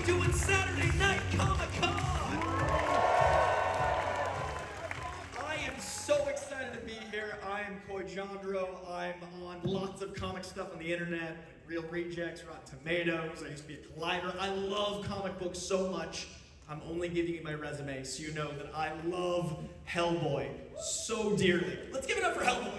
doing Saturday Night Comic-Con? I am so excited to be here. I am Coy Jandro. I'm on lots of comic stuff on the internet, like Real Rejects, Rotten Tomatoes. I used to be a Collider. I love comic books so much. I'm only giving you my resume so you know that I love Hellboy so dearly. Let's give it up for Hellboy.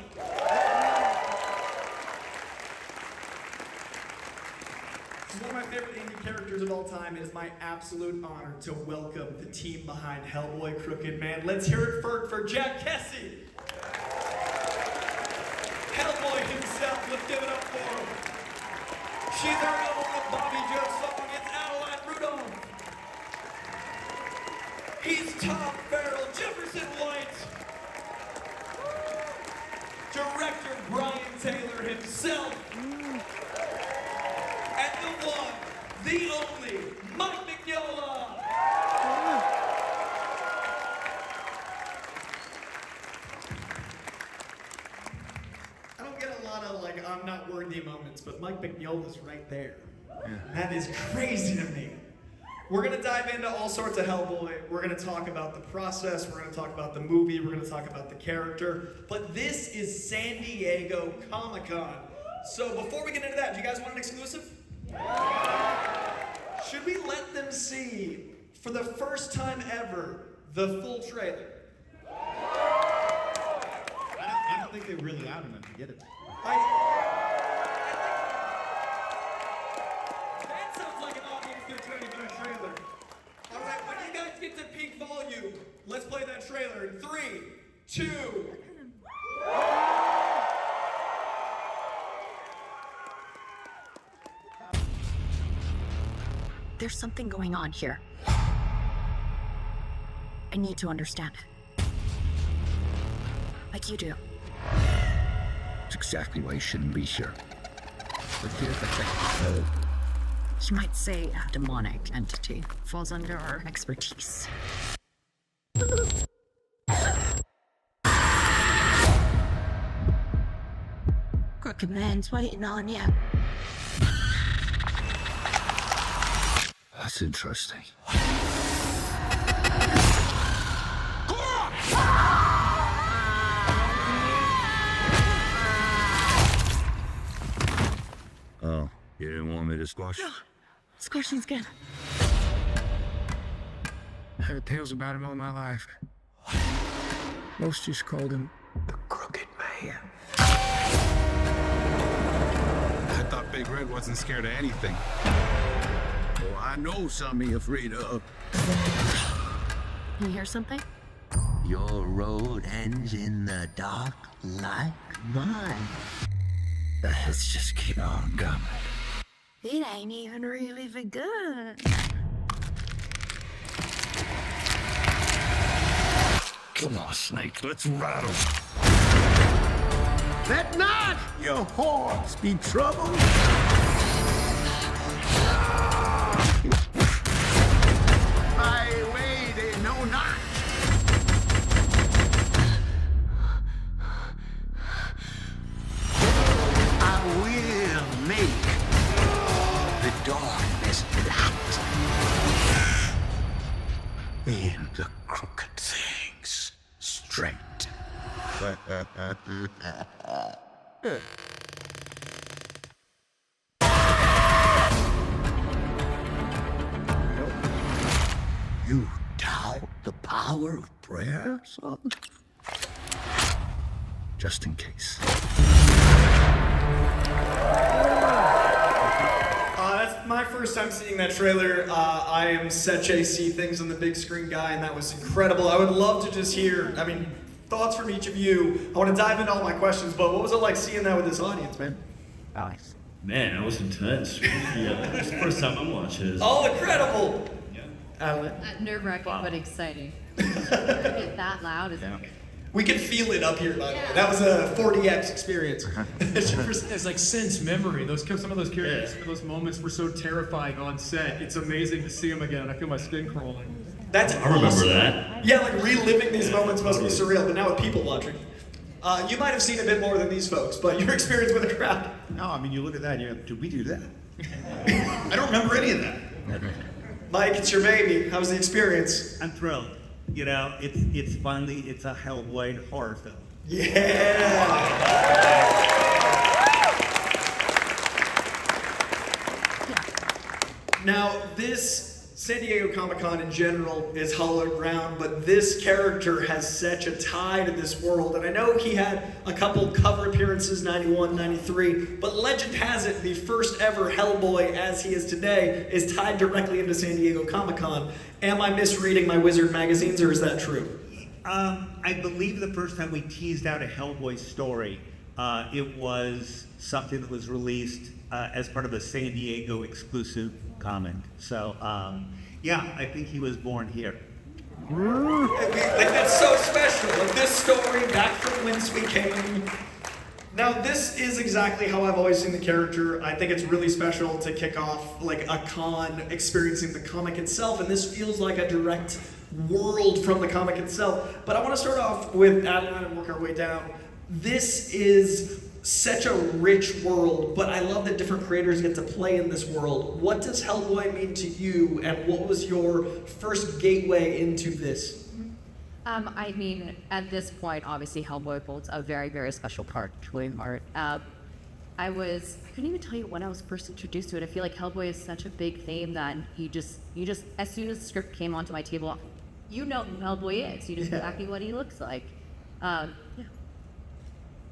He's one of my favorite indie characters of all time. It is my absolute honor to welcome the team behind Hellboy Crooked Man. Let's hear it for Jack Kesy. Hellboy himself, let's give it up for him. She's our number one Bobby Joe song. It's Adeline Rudolph. He's Tom Farrell, Jefferson White. Director Brian Taylor himself. And the one, the only, Mike Mignola. I don't get a lot of I'm not worthy moments, but Mike Mignola's right there. Yeah. That is crazy to me. We're gonna dive into all sorts of Hellboy. We're gonna talk about the process. We're gonna talk about the movie. We're gonna talk about the character. But this is San Diego Comic-Con. So before we get into that, do you guys want an exclusive? Should we let them see, for the first time ever, the full trailer? I don't think they really out enough to get it. That sounds like an audience that's ready for a trailer. All right, when you guys get to peak volume, let's play that trailer in 3, 2. There's something going on here. I need to understand it. Like you do. That's exactly why you shouldn't be here. But here's the thing. You might say a demonic entity falls under our expertise. Crooked Man's waiting on you. That's interesting. Oh, you didn't want me to squash? No, squashing's good. I heard tales about him all my life. Most just called him the Crooked Man. I thought Big Red wasn't scared of anything. Oh, I know something you're afraid of. You hear something? Your road ends in the dark like mine. Let's just keep on coming. It ain't even really begun. Come on, Snake, let's rattle. Let not your horns be troubled. My way they know not. I will make the darkness light and the crooked things straight. You doubt the power of prayer, son? Just in case. That's my first time seeing that trailer. I am such a see things on the big screen guy, and that was incredible. I would love to just hear, thoughts from each of you. I want to dive into all my questions, but what was it like seeing that with this audience, man? Alex. Man, that was intense. Yeah, it's the first time I'm watching this. Oh, incredible! Yeah. Adeline? Nerve-wracking, Wow. but exciting. It's that loud. We could feel it up here, by the way. That was a 40X experience. It's like sense memory. Some of those characters, some of those moments were so terrifying on set. It's amazing to see them again. I feel my skin crawling. That's I remember awesome. that. Yeah, reliving these moments must be surreal, but now with people watching. You might have seen a bit more than these folks, but your experience with a crowd. No, you look at that and you're like, did we do that? I don't remember any of that. Mike, it's your baby. How was the experience? I'm thrilled. You know, it's finally a Hellboy horror film. Yeah. Now, this San Diego Comic-Con in general is hallowed ground, but this character has such a tie to this world. And I know he had a couple cover appearances, 91, 93, but legend has it the first ever Hellboy as he is today is tied directly into San Diego Comic-Con. Am I misreading my Wizard magazines, or is that true? I believe the first time we teased out a Hellboy story, it was something that was released as part of a San Diego exclusive comic. So, yeah, I think he was born here. That's so special. Like this story, back from whence we came. Now, this is exactly how I've always seen the character. I think it's really special to kick off like a con experiencing the comic itself, and this feels like a direct world from the comic itself. But I want to start off with Adeline and work our way down. This is such a rich world, but I love that different creators get to play in this world. What does Hellboy mean to you, and what was your first gateway into this? I mean, at this point, obviously, Hellboy holds a very, very special part to my heart. I couldn't even tell you when I was first introduced to it. I feel like Hellboy is such a big theme that you just, as soon as the script came onto my table, you know who Hellboy is. You just exactly what he looks like.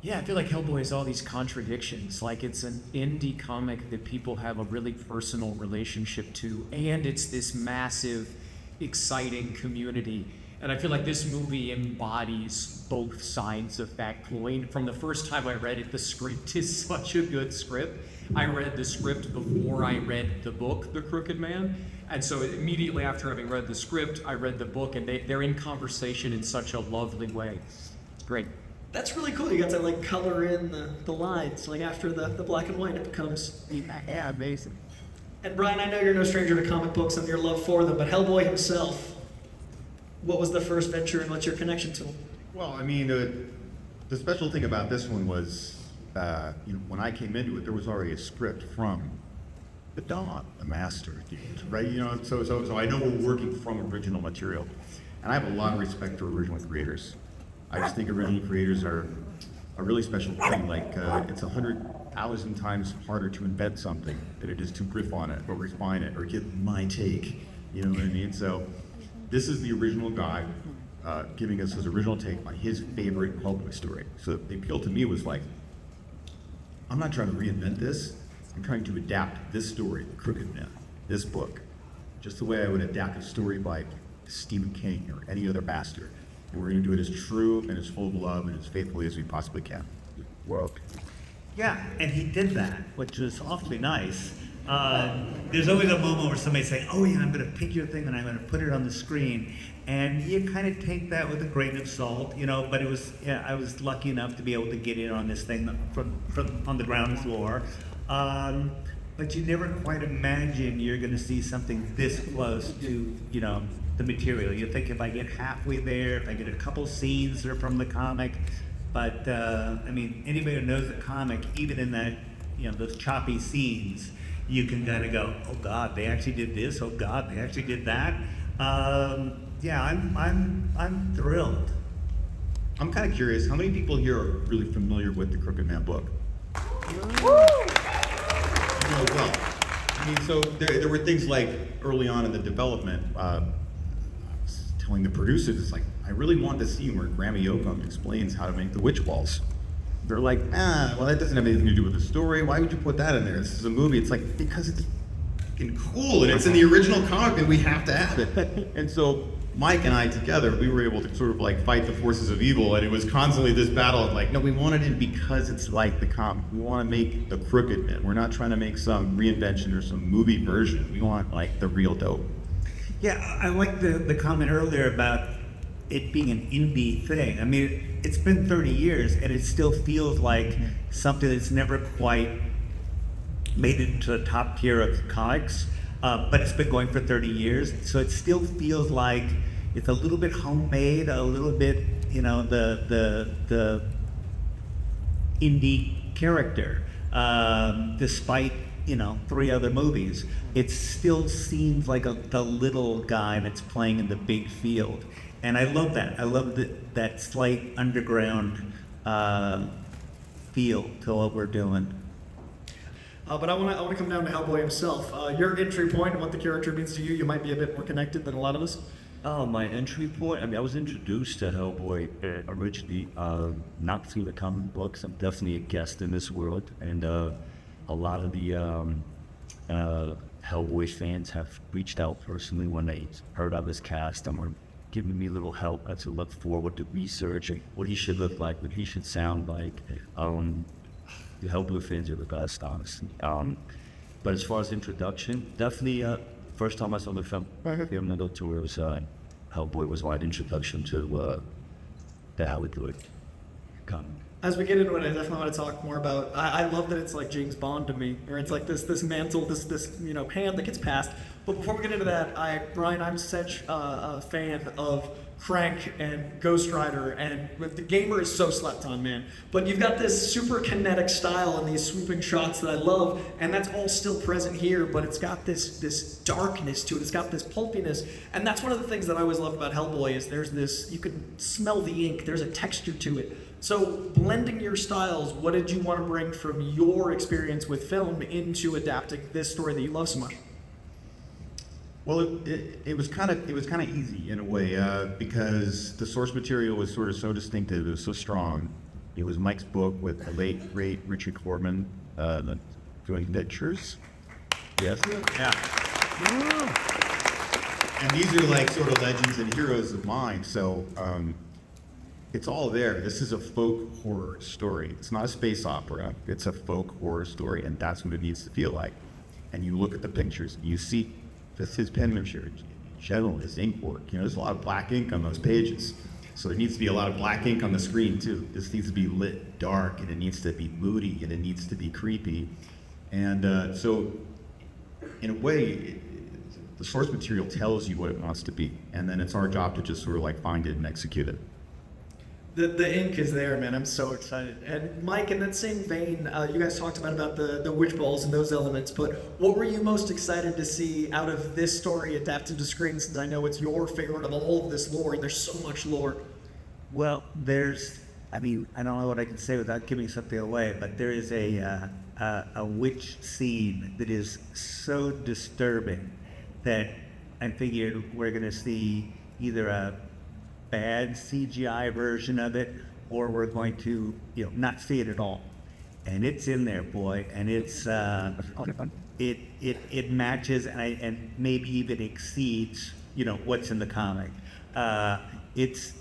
Yeah, I feel like Hellboy has all these contradictions. Like it's an indie comic that people have a really personal relationship to, and it's this massive, exciting community. And I feel like this movie embodies both sides of that coin. From the first time I read it, the script is such a good script. I read the script before I read the book, The Crooked Man. And so immediately after having read the script, I read the book, and they're in conversation in such a lovely way. It's great. That's really cool. You got to like color in the lines, like after the black and white it becomes. Yeah, amazing. And Brian, I know you're no stranger to comic books and your love for them, but Hellboy himself, what was the first venture and what's your connection to him? Well, I mean, the special thing about this one was, when I came into it, there was already a script from the Don, the master, right? So I know we're working from original material, and I have a lot of respect for original creators. I just think original creators are a really special thing. Like, it's 100,000 times harder to invent something than it is to riff on it or refine it or give my take. You know what I mean? So this is the original guy giving us his original take on his favorite Hellboy story. So the appeal to me was like, I'm not trying to reinvent this. I'm trying to adapt this story, The Crooked Man, this book, just the way I would adapt a story by Stephen King or any other master. And we're going to do it as true and as full of love and as faithfully as we possibly can. World. Yeah, and he did that, which was awfully nice. There's always a moment where somebody say, "Oh yeah, I'm going to pick your thing and I'm going to put it on the screen," and you kind of take that with a grain of salt, But it was, I was lucky enough to be able to get in on this thing from on the ground floor. But you never quite imagine you're going to see something this close to, the material. You think if I get halfway there, if I get a couple scenes that are from the comic, but anybody who knows the comic, even in that, those choppy scenes, you can kind of go, oh God, they actually did this. Oh God, they actually did that. Yeah, I'm thrilled. I'm kind of curious, how many people here are really familiar with the Crooked Man book? Well, so there were things like early on in the development, I was telling the producers, it's like, I really want the scene where Grammy Yoakum explains how to make the witch balls. They're like, well, that doesn't have anything to do with the story. Why would you put that in there? This is a movie. It's like, because it's fucking cool and it's in the original comic and we have to have it. And so Mike and I together, we were able to sort of like fight the forces of evil, and it was constantly this battle of like, no, we wanted it because it's like the comic. We want to make the Crooked Man. We're not trying to make some reinvention or some movie version. We want like the real dope. Yeah, I like the comment earlier about it being an indie thing. I mean, it's been 30 years and it still feels like something that's never quite made it into the top tier of comics, but it's been going for 30 years. So it still feels like it's a little bit homemade, a little bit, the indie character, despite 3 other movies. It still seems like the little guy that's playing in the big field. And I love that. I love that slight underground feel to what we're doing. But I want to come down to Hellboy himself. Your entry point and what the character means to you, you might be a bit more connected than a lot of us. Oh, my entry point? I mean, I was introduced to Hellboy originally not through the comic books. I'm definitely a guest in this world. And a lot of the Hellboy fans have reached out personally when they heard I was cast and were giving me a little help to look forward to research what he should look like, what he should sound like. The Hellboy fans are the best, honestly. But as far as introduction, definitely first time I saw the film, Hellboy was my introduction to how we do it. As we get into it, I definitely want to talk more about. I love that it's like James Bond to me, or it's like this mantle, this hand that gets passed. But before we get into that, Brian, I'm such a fan of Crank and Ghost Rider, and the gamer is so slept on, man. But you've got this super kinetic style and these swooping shots that I love, and that's all still present here, but it's got this darkness to it, it's got this pulpiness, and that's one of the things that I always loved about Hellboy is there's this, you can smell the ink, there's a texture to it. So blending your styles, what did you want to bring from your experience with film into adapting this story that you love so much? Well, it was kind of easy in a way because the source material was sort of so distinctive, it was so strong. It was Mike's book with the late great Richard Corman doing pictures. Yes. Yeah. And these are like sort of legends and heroes of mine. So it's all there. This is a folk horror story. It's not a space opera. It's a folk horror story, and that's what it needs to feel like. And you look at the pictures, you see. That's his penmanship, general, his ink work. There's a lot of black ink on those pages. So there needs to be a lot of black ink on the screen too. This needs to be lit dark, and it needs to be moody, and it needs to be creepy. And so, in a way, the source material tells you what it wants to be. And then it's our job to just sort of like find it and execute it. The ink is there, man. I'm so excited. And Mike, in that same vein, you guys talked about the witch balls and those elements, but what were you most excited to see out of this story adapted to screen, since I know it's your favorite of all of this lore, and there's so much lore? Well, I don't know what I can say without giving something away, but there is a witch scene that is so disturbing that I figured we're going to see either a bad CGI version of it, or we're going to, not see it at all. And it's in there, boy, and it's it matches and maybe even exceeds, what's in the comic. It's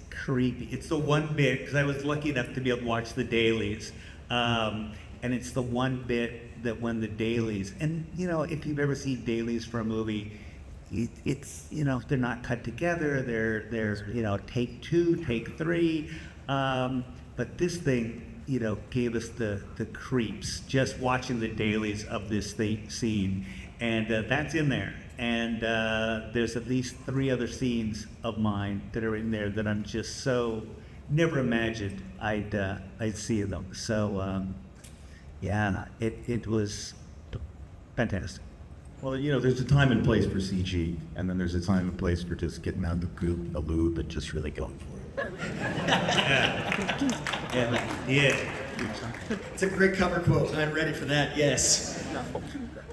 creepy. It's the one bit, because I was lucky enough to be able to watch the dailies, and it's the one bit that when the dailies, and if you've ever seen dailies for a movie, it's they're not cut together, they're take 2, take 3, but this thing gave us the creeps just watching the dailies of this scene, and that's in there, and there's at least 3 other scenes of mine that are in there that I'm just so never imagined I'd see them. So it was fantastic. Well, there's a time and place for CG, and then there's a time and place for just getting out the goop, the lube, and just really going for it. Yeah. It's a great cover quote. I'm ready for that, yes.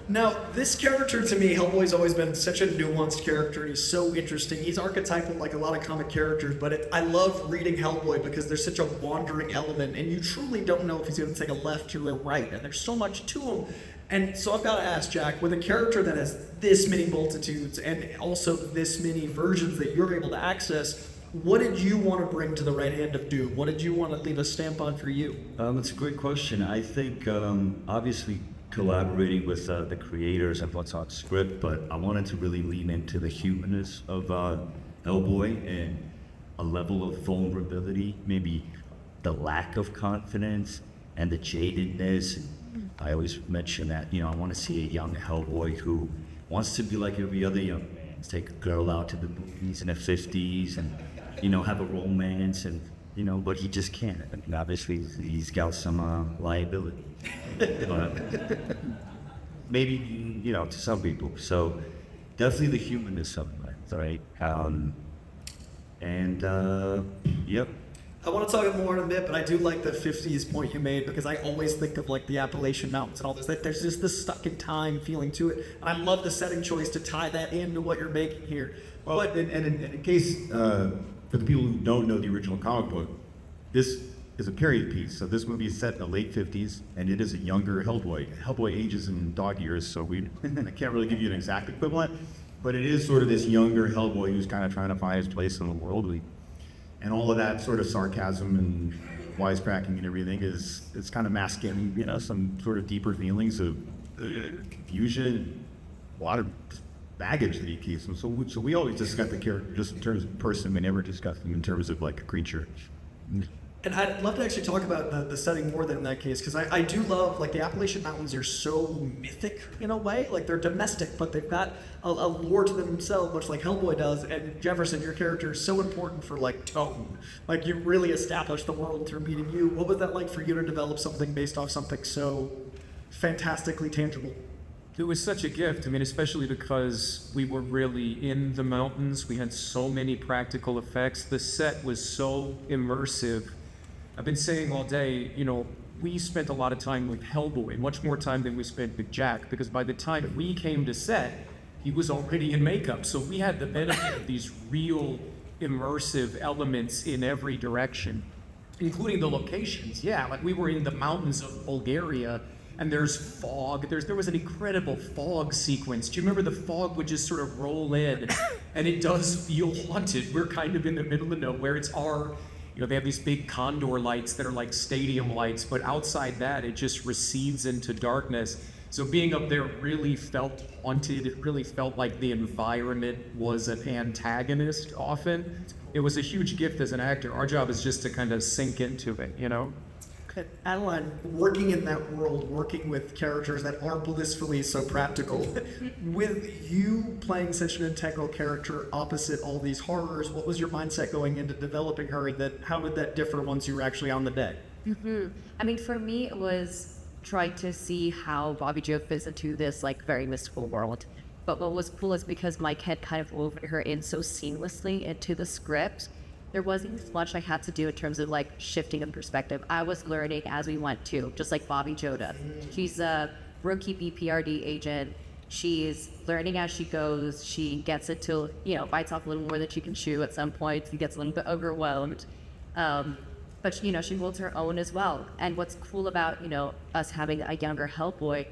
Now, this character to me, Hellboy's always been such a nuanced character. He's so interesting. He's archetypal like a lot of comic characters, but I love reading Hellboy because there's such a wandering element, and you truly don't know if he's going to take a left or a right, and there's so much to him. And so I've got to ask, Jack, with a character that has this many multitudes and also this many versions that you're able to access, what did you want to bring to the right hand of Doom? What did you want to leave a stamp on for you? That's a great question. I think, obviously, collaborating with the creators of what's on script, but I wanted to really lean into the humanness of Hellboy and a level of vulnerability, maybe the lack of confidence and the jadedness. I always mention that, I want to see a young Hellboy who wants to be like every other young man, take a girl out to the movies in the 50s and, have a romance and, but he just can't. I mean, obviously, he's got some liability. Maybe, to some people. So definitely the humanness of it, right? Yep. I want to talk more in a bit, but I do like the 50s point you made, because I always think of like the Appalachian Mountains and all this. That there's just this stuck in time feeling to it. And I love the setting choice to tie that into what you're making here. Well, and in case, for the people who don't know the original comic book, this is a period piece. So this movie is set in the late 50s, and it is a younger Hellboy. Hellboy ages in dog years, so I can't really give you an exact equivalent, but it is sort of this younger Hellboy who's kind of trying to find his place in the world. And all of that sort of sarcasm and wisecracking and everything is kind of masking, some sort of deeper feelings of confusion, a lot of baggage that he keeps. And so we always discuss the character just in terms of person. We never discuss them in terms of like a creature. And I'd love to actually talk about the setting more than in that case, because I do love, like, the Appalachian Mountains are so mythic in a way. Like, they're domestic, but they've got a lore to themselves, much like Hellboy does. And Jefferson, your character is so important for, like, tone. Like, you really established the world through meeting you. What was that like for you to develop something based off something so fantastically tangible? It was such a gift. I mean, especially because we were really in the mountains. We had so many practical effects. The set was so immersive. I've been saying all day, we spent a lot of time with Hellboy, much more time than we spent with Jack, because by the time we came to set, he was already in makeup. So we had the benefit of these real immersive elements in every direction, including the locations. Yeah, like we were in the mountains of Bulgaria, and there's fog. There was an incredible fog sequence. Do you remember the fog would just sort of roll in, and it does feel haunted. We're kind of in the middle of nowhere. It's our... they have these big condor lights that are like stadium lights, but outside that, it just recedes into darkness. So being up there really felt haunted. It really felt like the environment was an antagonist often. It was a huge gift as an actor. Our job is just to kind of sink into it, Adeline, working in that world, working with characters that are blissfully so practical, with you playing such an integral character opposite all these horrors, what was your mindset going into developing her? How would that differ once you were actually on the deck? I mean, for me, it was trying to see how Bobby Jo fits into this like very mystical world. But what was cool is because Mike had kind of woven her in so seamlessly into the script, there wasn't much I had to do in terms of like shifting of perspective. I was learning as we went too, just like Bobby Jo does. She's a rookie BPRD agent. She's learning as she goes. She gets it to, bites off a little more than she can chew at some point. She gets a little bit overwhelmed. But she holds her own as well. And what's cool about, us having a younger Hellboy,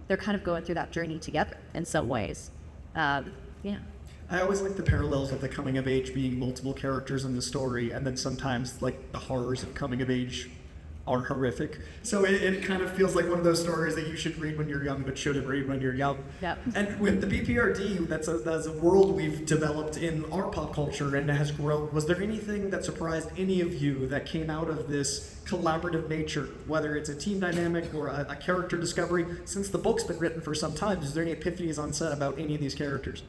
they're kind of going through that journey together in some ways. I always like the parallels of the coming of age being multiple characters in the story, and then sometimes like the horrors of coming of age are horrific. So it kind of feels like one of those stories that you should read when you're young, but shouldn't read when you're young. Yep. And with the BPRD, that's a world we've developed in our pop culture and has grown. Was there anything that surprised any of you that came out of this collaborative nature, whether it's a team dynamic or a character discovery? Since the book's been written for some time, is there any epiphanies on set about any of these characters?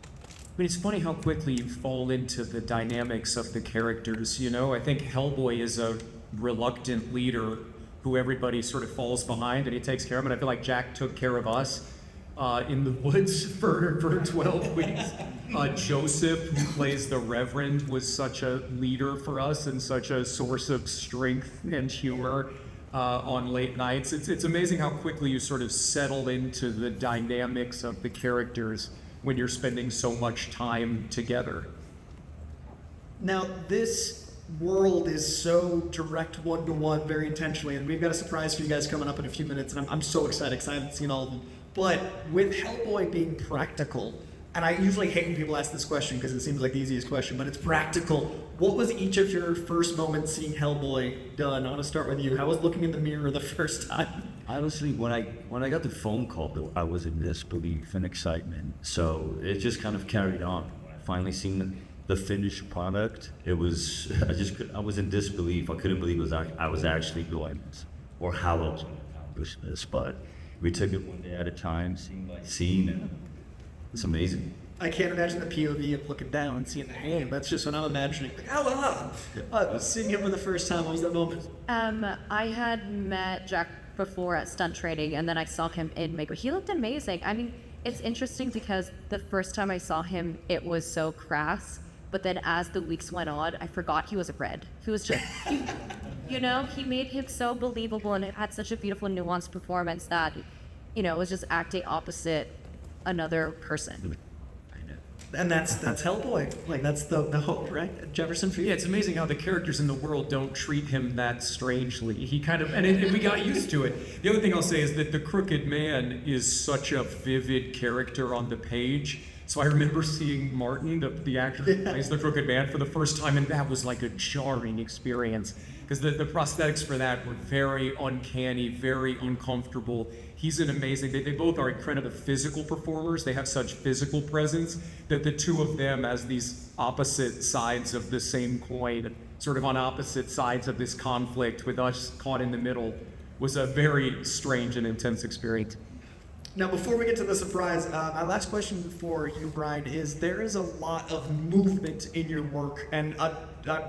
I mean, it's funny how quickly you fall into the dynamics of the characters, I think Hellboy is a reluctant leader who everybody sort of falls behind and he takes care of, and I feel like Jack took care of us in the woods for 12 weeks. Joseph, who plays the Reverend, was such a leader for us and such a source of strength and humor on late nights. It's amazing how quickly you sort of settle into the dynamics of the characters when you're spending so much time together. Now, this world is so direct one-to-one very intentionally, and we've got a surprise for you guys coming up in a few minutes, and I'm so excited because I haven't seen all of them. But with Hellboy being practical, and I usually hate when people ask this question because it seems like the easiest question, but it's practical. What was each of your first moments seeing Hellboy done? I want to start with you. How was looking in the mirror the first time? Honestly, when I got the phone call, I was in disbelief and excitement. So it just kind of carried on. Finally seeing the finished product, I was in disbelief. I couldn't believe I was actually doing this, or how I was doing this. But we took it one day at a time, scene by scene, and it's amazing. I can't imagine the POV of looking down and seeing the hand. That's just what I'm imagining. Like, oh, seeing him for the first time, what was that moment? I had met Jack before at stunt training, and then I saw him in makeup. He looked amazing. I mean, it's interesting because the first time I saw him, it was so crass. But then as the weeks went on, I forgot he was a Red. He was just, you know, he made him so believable, and it had such a beautiful, nuanced performance that, you know, it was just acting opposite another person. And that's Hellboy. Like, that's the hope, right? Jefferson, for you? Yeah, it's amazing how the characters in the world don't treat him that strangely. He kind of, and we got used to it. The other thing I'll say is that the Crooked Man is such a vivid character on the page. So I remember seeing Martin, the actor who plays the Crooked Man, for the first time, and that was like a jarring experience. Because the prosthetics for that were very uncanny, very uncomfortable. He's an amazing, they both are incredible physical performers. They have such physical presence that the two of them, as these opposite sides of the same coin, sort of on opposite sides of this conflict with us caught in the middle, was a very strange and intense experience. Now, before we get to the surprise, my last question for you, Brian, is there is a lot of movement in your work, and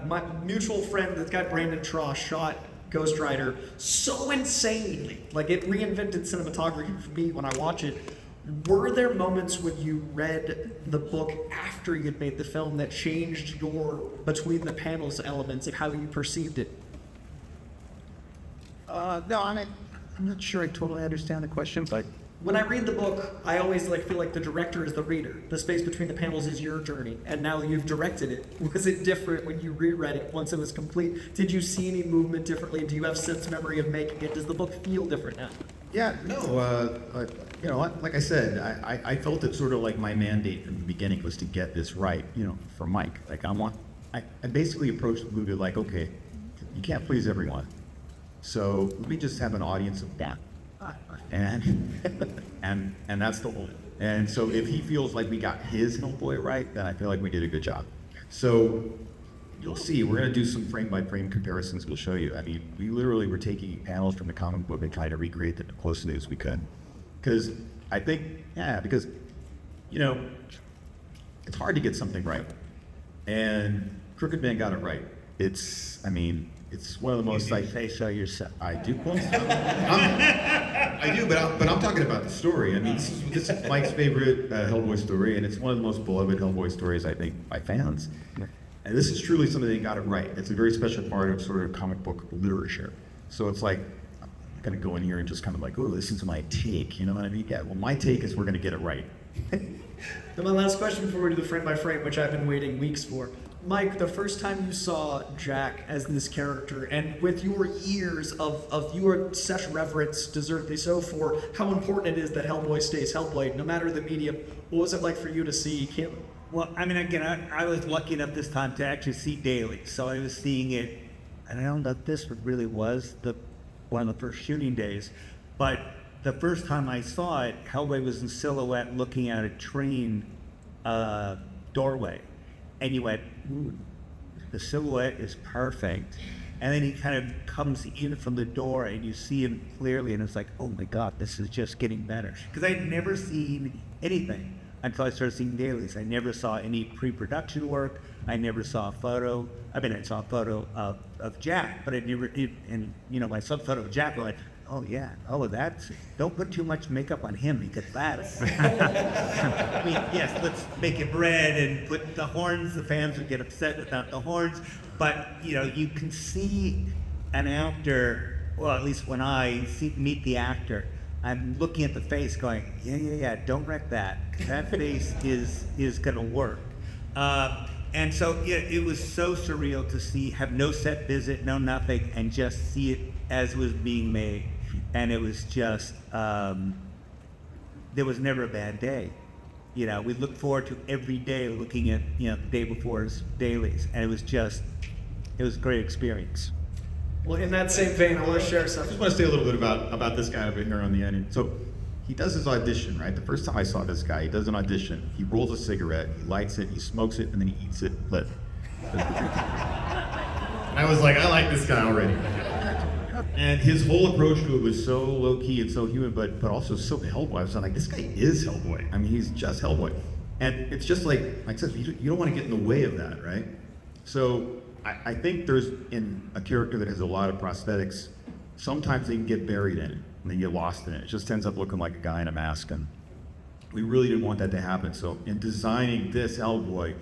my mutual friend, this guy Brandon Trosh, shot Ghost Rider so insanely. Like, it reinvented cinematography for me when I watch it. Were there moments when you read the book after you'd made the film that changed your between the panels elements of how you perceived it? No, I'm not sure I totally understand the question, but when I read the book, I always feel like the director is the reader. The space between the panels is your journey, and now you've directed it. Was it different when you reread it once it was complete? Did you see any movement differently? Do you have sense memory of making it? Does the book feel different now? yeah, no, you know, like I said, I felt it sort of like my mandate from the beginning was to get this right, you know, for Mike. Like I basically approached the movie like, okay, you can't please everyone, so let me just have an audience of that. And that's the whole. And so if he feels like we got his Hellboy right, then I feel like we did a good job. So you'll see, we're gonna do some frame by frame comparisons. We'll show you. I mean, we literally were taking panels from the comic book and trying to recreate them as closely as we could. Because I think, because, you know, it's hard to get something right. And Crooked Man got it right. It's one of the most You say so yourself. I do. Well, I do, but I'm talking about the story. I mean, this is Mike's favorite Hellboy story, and it's one of the most beloved Hellboy stories, I think, by fans. And this is truly something that got it right. It's a very special part of sort of comic book literature. So it's like, I'm gonna go in here and just kind of like, oh, listen to my take, you know what I mean? Yeah, well, my take is we're gonna get it right. Then my last question before we do the frame by frame, which I've been waiting weeks for. Mike, the first time you saw Jack as this character, and with your years of your such reverence, deservedly so, for how important it is that Hellboy stays Hellboy, no matter the medium, what was it like for you to see him? Well, I mean, again, I was lucky enough this time to actually see daily, so I was seeing it, and I don't know if this really was one of the first shooting days, but the first time I saw it, Hellboy was in silhouette looking at a train doorway. And you went, ooh, the silhouette is perfect. And then he kind of comes in from the door and you see him clearly and it's like, oh my God, this is just getting better. Because I'd never seen anything until I started seeing dailies. I never saw any pre-production work. I never saw a photo. I mean, I saw a photo of Jack, but I never did. And, you know, my photo of Jack, I'm like, oh yeah, all of that. Don't put too much makeup on him because that's. I mean, yes, let's make it red and put the horns. The fans would get upset about the horns, but you know, you can see an actor. Well, at least when I meet the actor, I'm looking at the face, going, yeah, don't wreck that. That face is gonna work. And so it was so surreal to have no set visit, no nothing, and just see it as it was being made. And it was just, there was never a bad day. You know, we look forward to every day looking at, you know, the day before's dailies. And it was a great experience. Well, in that same vein, I want to share I something. just want to say a little bit about this guy over here on the end. So he does his audition, right? The first time I saw this guy, he does an audition. He rolls a cigarette, he lights it, he smokes it, and then he eats it lit. And I was like, I like this guy already. And his whole approach to it was so low-key and so human, but also so Hellboy. I was like, this guy is Hellboy. I mean, he's just Hellboy. And it's just like Mike says, you don't want to get in the way of that, right? So I think there's, in a character that has a lot of prosthetics, sometimes they can get buried in it, and they get lost in it. It just ends up looking like a guy in a mask, and we really didn't want that to happen. So in designing this Hellboy,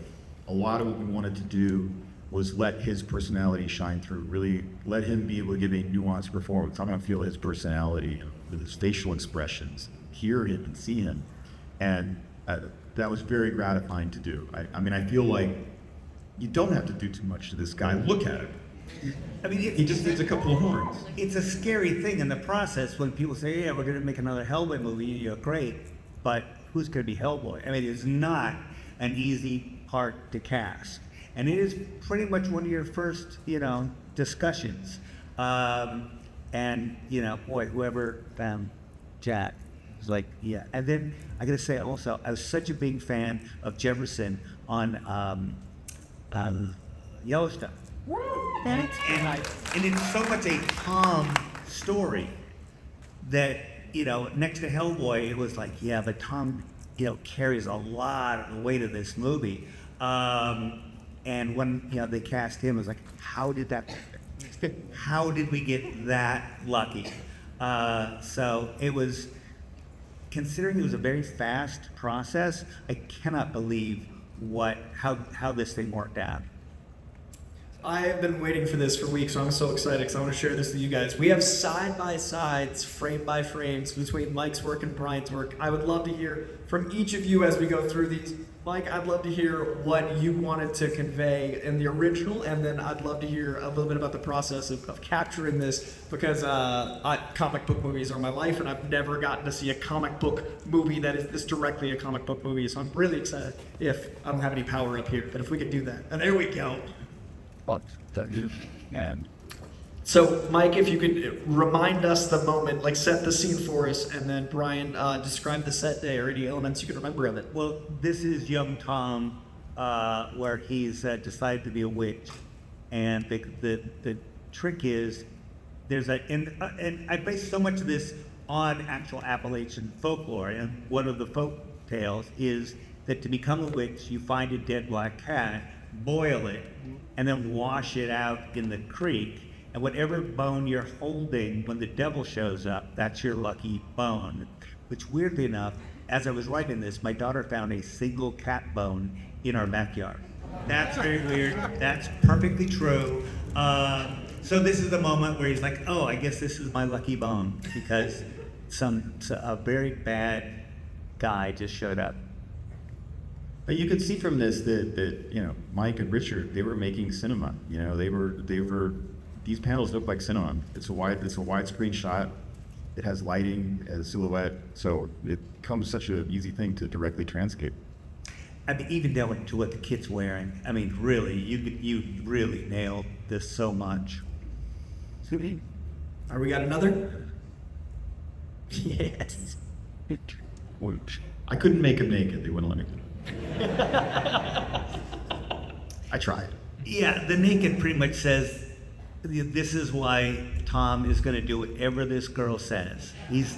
a lot of what we wanted to do was let his personality shine through, really let him be able to give a nuanced performance. I'm gonna feel his personality with his facial expressions, hear him and see him. And that was very gratifying to do. I mean, I feel like you don't have to do too much to this guy. Look at him. I mean, He just needs a couple of horns. it's a scary thing in the process when people say, yeah, we're going to make another Hellboy movie, you're great, but who's going to be Hellboy? I mean, it's not an easy part to cast. And it is pretty much one of your first, discussions. And, boy, whoever found Jack was like, yeah. And then I got to say also, I was such a big fan of Jefferson on Yellowstone. And it's so much a calm story that, next to Hellboy, it was like, yeah, but Tom, carries a lot of the weight of this movie. And when, they cast him, it was like, how did we get that lucky? So it was, considering it was a very fast process, I cannot believe how this thing worked out. I have been waiting for this for weeks, so I'm so excited because I want to share this with you guys. We have side-by-sides, frame-by-frames between Mike's work and Brian's work. I would love to hear from each of you as we go through these. Mike, I'd love to hear what you wanted to convey in the original, and then I'd love to hear a little bit about the process of capturing this, because comic book movies are my life, and I've never gotten to see a comic book movie that is this directly a comic book movie, so I'm really excited. If I don't have any power up here, but if we could do that. And there we go. And So, Mike, if you could remind us the moment, like set the scene for us, and then Brian, describe the set day or any elements you can remember of it. Well, this is young Tom, where he's decided to be a witch, and the trick is and I base so much of this on actual Appalachian folklore, and one of the folk tales is that to become a witch, you find a dead black cat, boil it, and then wash it out in the creek. And whatever bone you're holding when the devil shows up, that's your lucky bone. Which, weirdly enough, as I was writing this, my daughter found a single cat bone in our backyard. That's very weird. That's perfectly true. So this is the moment where he's like, oh, I guess this is my lucky bone, because a very bad guy just showed up. But you could see from this that Mike and Richard, they were making cinema. They were these panels look like cinema. It's a widescreen shot. It has lighting as silhouette, so it becomes such an easy thing to directly transcape. I mean, even down to what the kid's wearing. I mean, really, you really nailed this so much. Are we got another? Yes. I couldn't make him naked. They wouldn't let me. I tried. Yeah, the naked pretty much says, this is why Tom is going to do whatever this girl says.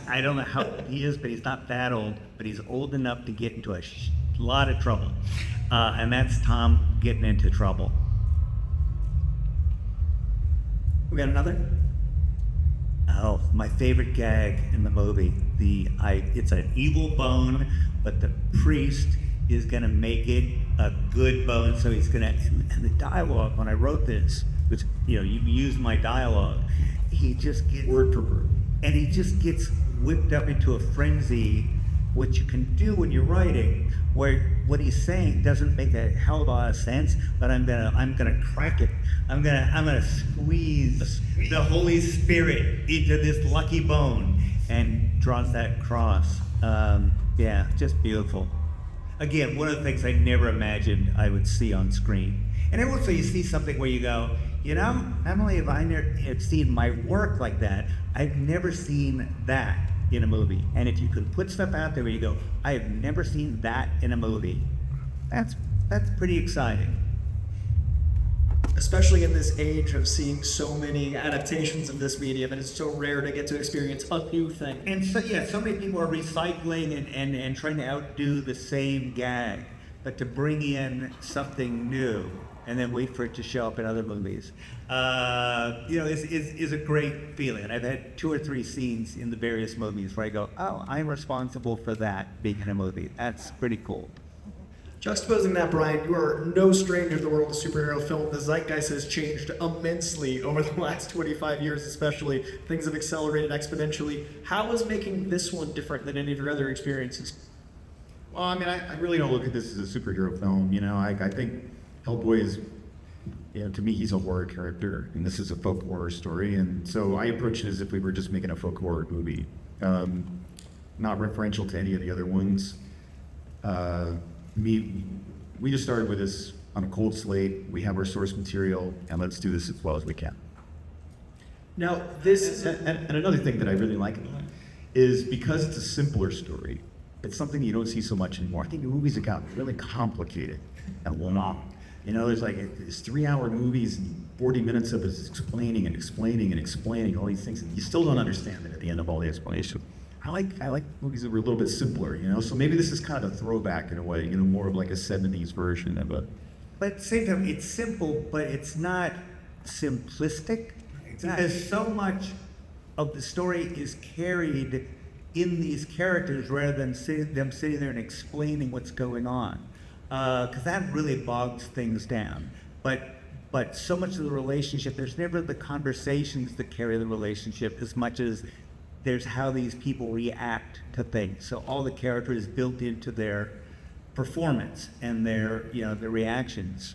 I don't know how he is, but he's not that old, but he's old enough to get into a lot of trouble. And that's Tom getting into trouble. We got another? Oh, my favorite gag in the movie. It's an evil bone, but the priest is going to make it a good bone. So he's going to, and the dialogue, when I wrote this, which, you used my dialogue, he just gets, word for word, and he just gets whipped up into a frenzy, which you can do when you're writing, where what he's saying doesn't make a hell of a lot of sense, but I'm gonna crack it. I'm gonna squeeze the Holy Spirit into this lucky bone, and draws that cross. Yeah, just beautiful. Again, one of the things I never imagined I would see on screen. And also you see something where you go, not only have I never seen my work like that, I've never seen that in a movie. And if you could put stuff out there where you go, I have never seen that in a movie, that's pretty exciting. especially in this age of seeing so many adaptations of this medium, and it's so rare to get to experience a new thing. And so, yeah, so many people are recycling and trying to outdo the same gag, but to bring in something new and then wait for it to show up in other movies, is a great feeling. I've had 2 or 3 scenes in the various movies where I go, oh, I'm responsible for that being in a movie. That's pretty cool. Juxtaposing that, Brian, you are no stranger to the world of superhero film. The zeitgeist has changed immensely over the last 25 years, especially. Things have accelerated exponentially. How is making this one different than any of your other experiences? Well, I mean, I really don't look at this as a superhero film. I think Hellboy is, to me, he's a horror character, and this is a folk horror story. And so I approach it as if we were just making a folk horror movie, not referential to any of the other ones. We just started with this on a cold slate. We have our source material, and let's do this as well as we can. Now, this is... And another thing that I really like about it is because it's a simpler story, it's something you don't see so much anymore. I think the movies have gotten really complicated and long. There's like it's 3-hour movies and 40 minutes of it is explaining and explaining and explaining all these things. And you still don't understand it at the end of all the explanation. I like movies that were a little bit simpler, So maybe this is kind of a throwback in a way, more of like a 70s version of it. But at the same time, it's simple, but it's not simplistic. Exactly. Because so much of the story is carried in these characters rather than them sitting there and explaining what's going on. Because that really bogs things down. But so much of the relationship, there's never the conversations that carry the relationship as much as there's how these people react to things. So all the character is built into their performance and their reactions.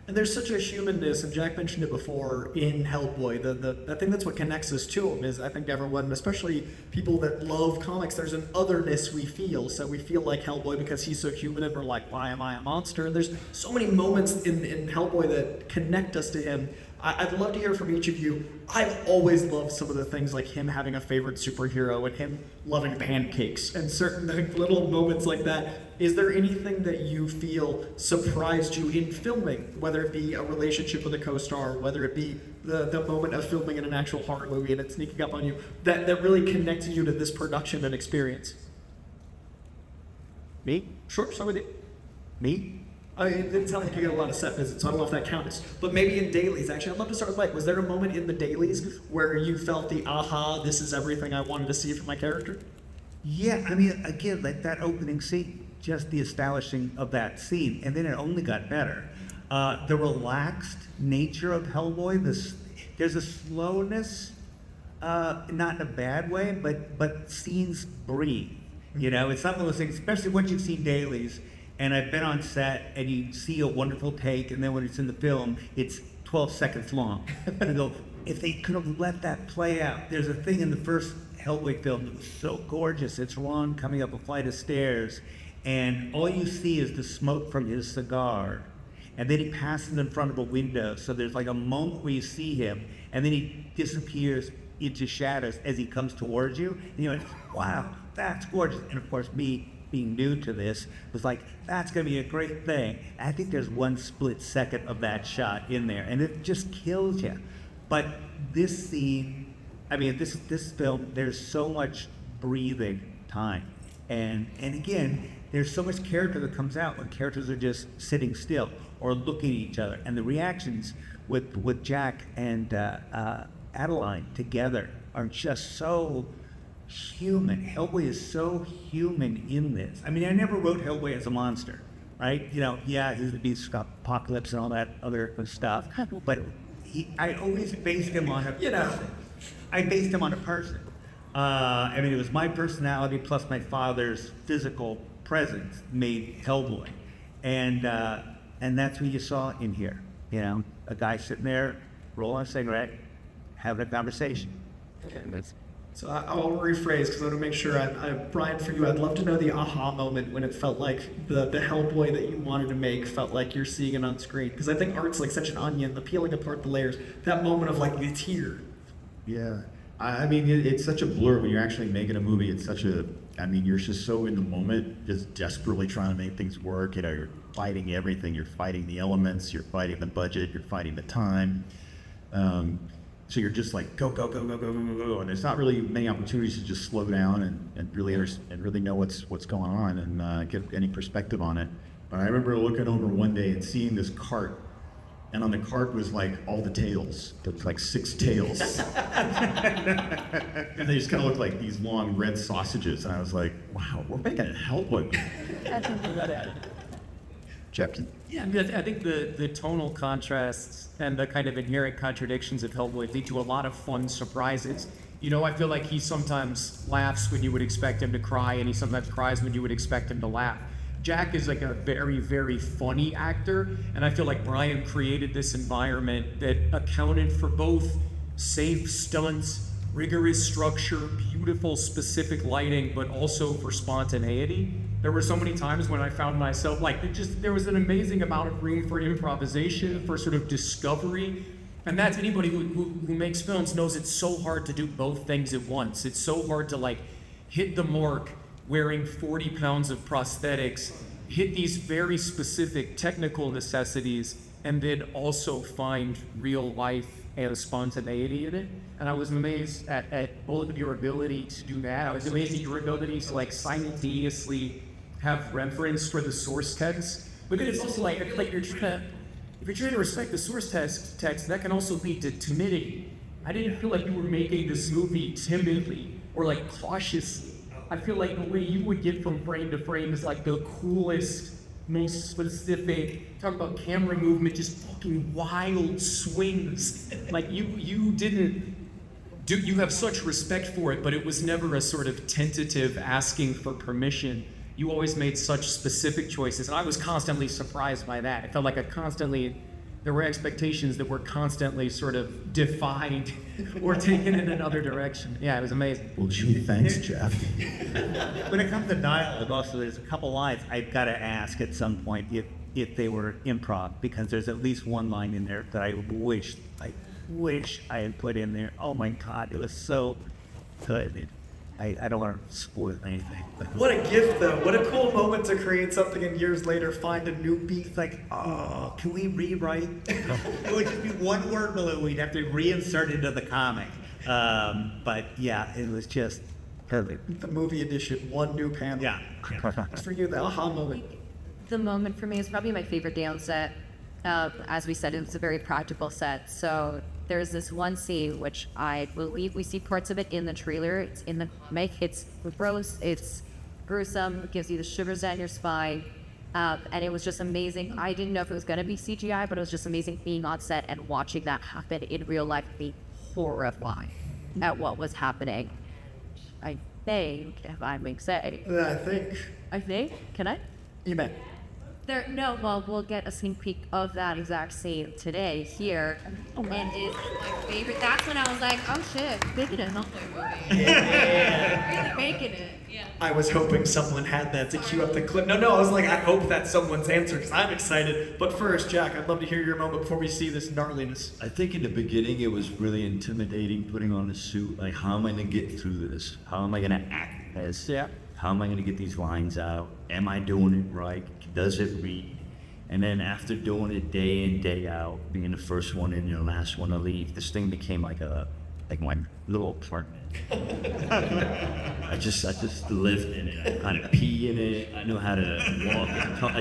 And there's such a humanness, and Jack mentioned it before, in Hellboy. I think that's what connects us to him, is I think everyone, especially people that love comics, there's an otherness we feel. So we feel like Hellboy because he's so human, and we're like, why am I a monster? And there's so many moments in Hellboy that connect us to him. I'd love to hear from each of you. I've always loved some of the things like him having a favorite superhero and him loving pancakes and certain little moments like that. Is there anything that you feel surprised you in filming, whether it be a relationship with a co-star, whether it be the moment of filming in an actual horror movie and it sneaking up on you, that really connected you to this production and experience? Me? Sure, start with you. Me? It didn't sound like you get a lot of set visits, so I don't know if that counts. But maybe in dailies, actually, I'd love to start with Mike. Was there a moment in the dailies where you felt the aha, this is everything I wanted to see from my character? Yeah, I mean, again, like that opening scene, just the establishing of that scene, and then it only got better. The relaxed nature of Hellboy, there's a slowness, not in a bad way, but scenes breathe. It's not one of those things, especially once you've seen dailies, and I've been on set, and you see a wonderful take, and then when it's in the film, it's 12 seconds long. And I go, if they could have let that play out. There's a thing in the first Hellboy film that was so gorgeous. It's Ron coming up a flight of stairs, and all you see is the smoke from his cigar. And then he passes in front of a window, so there's like a moment where you see him, and then he disappears into shadows as he comes towards you. And wow, that's gorgeous. And of course, me being new to this was like, that's going to be a great thing. I think there's one split second of that shot in there, and it just kills you. But this scene, I mean, this film, there's so much breathing time, and again, there's so much character that comes out when characters are just sitting still or looking at each other, and the reactions with Jack and Adeline together are just so human. Hellboy is so human in this. I mean, I never wrote Hellboy as a monster, right? Yeah, he's the beast of apocalypse and all that other stuff, but I always based him on I based him on a person. I mean, it was my personality plus my father's physical presence made Hellboy, and that's what you saw in here. A guy sitting there, rolling a cigarette, having a conversation. So I'll rephrase because I want to make sure. Brian, for you, I'd love to know the aha moment when it felt like the Hellboy that you wanted to make felt like you're seeing it on screen. Because I think art's like such an onion, the peeling apart the layers. That moment of like the tear. Yeah, I mean, it's such a blur when you're actually making a movie. It's such a, I mean, you're just so in the moment, just desperately trying to make things work. You know, you're fighting everything. You're fighting the elements. You're fighting the budget. You're fighting the time. So you're just like go, go, go, go, go, go, go, go, and there's not really many opportunities to just slow down and really know what's going on and get any perspective on it. But I remember looking over one day and seeing this cart, and on the cart was like all the tails. There was like 6 tails, and they just kind of looked like these long red sausages. And I was like, wow, we're making a Hellboy. Jefferson. Yeah, I mean, I think the tonal contrasts and the kind of inherent contradictions of Hellboy lead to a lot of fun surprises. You know, I feel like he sometimes laughs when you would expect him to cry, and he sometimes cries when you would expect him to laugh. Jack is like a very, very funny actor, and I feel like Brian created this environment that accounted for both safe stunts, rigorous structure, beautiful specific lighting, but also for spontaneity. There were so many times when I found myself like, there was an amazing amount of room for improvisation, for sort of discovery. And that's anybody who makes films knows it's so hard to do both things at once. It's so hard to like hit the mark wearing 40 pounds of prosthetics, hit these very specific technical necessities, and then also find real life and spontaneity in it. And I was amazed at both of your ability to do that. I was amazed at your ability to like simultaneously have reference for the source text, but then it's also like if you're trying to respect the source text, that can also lead to timidity. I didn't feel like you were making this movie timidly or like cautiously. I feel like the way you would get from frame to frame is like the coolest, most specific, talk about camera movement, just fucking wild swings. Like you didn't do, you have such respect for it, but it was never a sort of tentative asking for permission. You always made such specific choices, and I was constantly surprised by that. It felt like there were expectations that were constantly sort of defined or taken in another direction. Yeah, it was amazing. Well, gee, thanks, Jeff. When it comes to dialogue, also there's a couple lines I've got to ask at some point if they were improv, because there's at least one line in there that I wish I had put in there. Oh my God, it was so good. I don't want to spoil anything. But What a gift, though. What a cool moment to create something and years later find a new beat. it's like, oh, can we rewrite? It would just be one word balloon we'd have to reinsert into the comic. But yeah, it was just perfect. The movie edition, one new panel. Yeah. For you, the aha moment. The moment for me is probably my favorite day on set. As we said, it was a very practical set. So there's this one scene which I believe we see parts of it in the trailer. It's in the comic. It's gross. It's gruesome. It gives you the shivers down your spine. And it was just amazing. I didn't know if it was going to be CGI, but it was just amazing being on set and watching that happen in real life, being horrified at what was happening. I think, if I may say. I think. Can I? You may. Well, we'll get a sneak peek of that exact scene today here. And it's my favorite. That's when I was like, oh shit, making it another movie. Really making it. Yeah. I was hoping someone had that to cue up the clip. No, I was like, I hope that's someone's answer because I'm excited. But first, Jack, I'd love to hear your moment before we see this gnarliness. I think in the beginning it was really intimidating putting on a suit. Like, how am I gonna get through this? How am I gonna act as? Yeah. How am I gonna get these lines out? Am I doing it right? Does it read? And then after doing it day in, day out, being the first one in and the last one to leave, this thing became like my little apartment. I just lived in it. I kind of pee in it. I know how to walk and talk.